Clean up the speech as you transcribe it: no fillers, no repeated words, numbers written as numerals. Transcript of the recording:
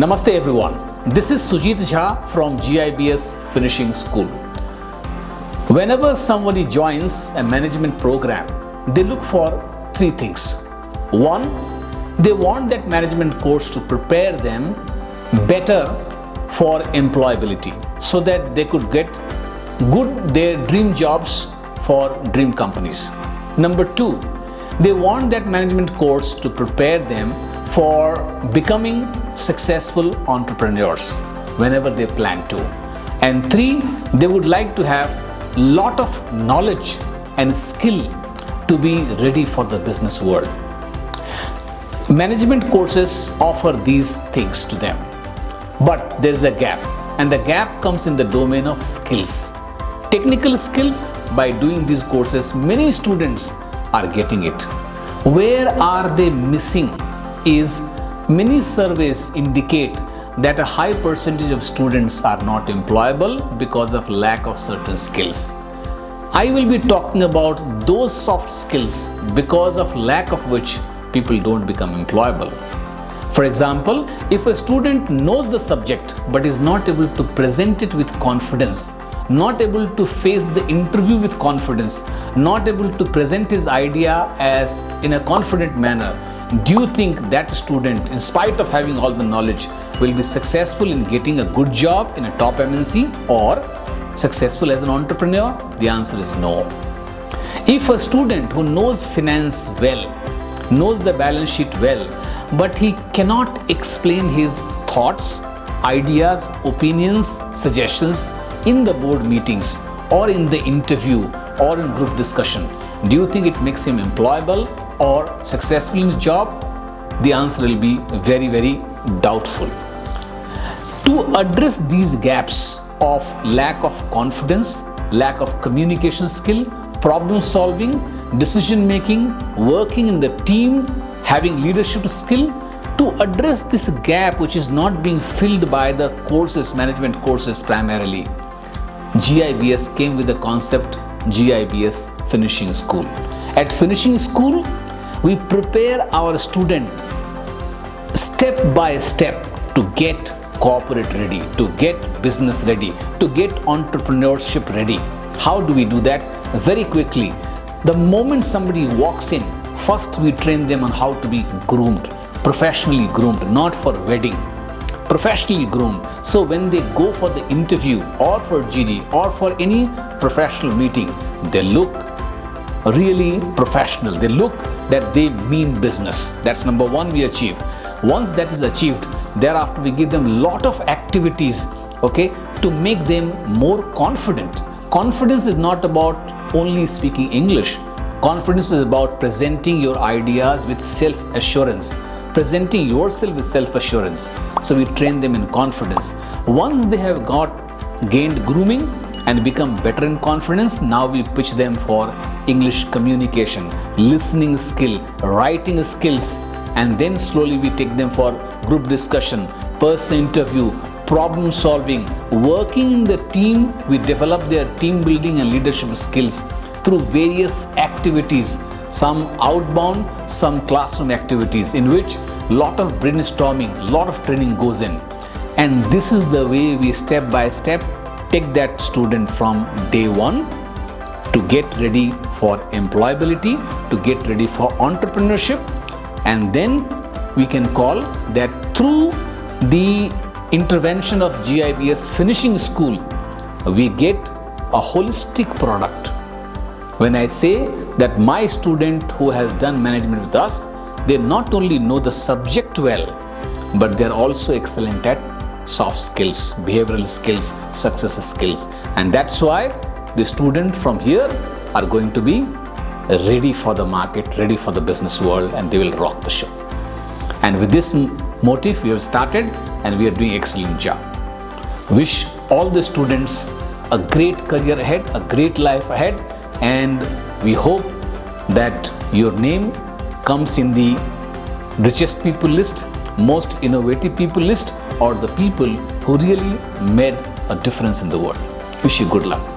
Namaste everyone. This is Sujeet from GIBS Finishing School. Whenever somebody joins a management program, they look for three things. One, they want that management course to prepare them better for employability so that they could get their dream jobs for dream companies. Number two, they want that management course to prepare them for becoming successful entrepreneurs whenever they plan to. And three, they would like to have lot of knowledge and skill to be ready for the business world. Management courses offer these things to them, but there is a gap, and the gap comes in the domain of skills. Technical skills, by doing these courses, many students are getting it. Where are they missing is many surveys indicate that a high percentage of students are not employable because of lack of certain skills. I will be talking about those soft skills because of lack of which people don't become employable. For example, if a student knows the subject but is not able to present it with confidence, not able to face the interview with confidence, not able to present his idea as in a confident manner, do you think that student, in spite of having all the knowledge, will be successful in getting a good job in a top MNC or successful as an entrepreneur? The answer is no. If a student who knows finance well, knows the balance sheet well, but he cannot explain his thoughts, ideas, opinions, suggestions in the board meetings or in the interview or in group discussion, do you think it makes him employable or successful in his job? The answer will be very, very doubtful. To address these gaps of lack of confidence, lack of communication skill, problem solving, decision making, working in the team, having leadership skill, to address this gap which is not being filled by the courses, management courses primarily, GIBS came with the concept GIBS Finishing School. At Finishing School, we prepare our student step by step to get corporate ready, to get business ready, to get entrepreneurship ready. How do we do that? Very quickly. The moment somebody walks in, first we train them on how to be groomed, professionally groomed, not for wedding, professionally groomed. So when they go for the interview or for GD or for any professional meeting, they look really professional. They look that they mean business. That's number one we achieve. Once that is achieved, thereafter we give them a lot of activities, to make them more confident. Confidence is not about only speaking English. Confidence is about presenting your ideas with self-assurance, presenting yourself with self-assurance. So we train them in confidence. Once they have gained grooming and become better in confidence, now we pitch them for English communication, listening skill, writing skills, and then slowly we take them for group discussion, person interview, problem solving, working in the team. We develop their team building and leadership skills through various activities, some outbound, some classroom activities in which lot of brainstorming, lot of training goes in. And this is the way we step by step take that student from day one to get ready for employability, to get ready for entrepreneurship. And then we can call that through the intervention of GIBS Finishing School, we get a holistic product. When I say that my student who has done management with us, they not only know the subject well, but they're also excellent at soft skills, behavioral skills, success skills. And that's why the student from here are going to be ready for the market, ready for the business world, and they will rock the show. And with this motive, we have started and we are doing excellent job. Wish all the students a great career ahead, a great life ahead, and we hope that your name comes in the richest people list, most innovative people list, or the people who really made a difference in the world. Wish you good luck.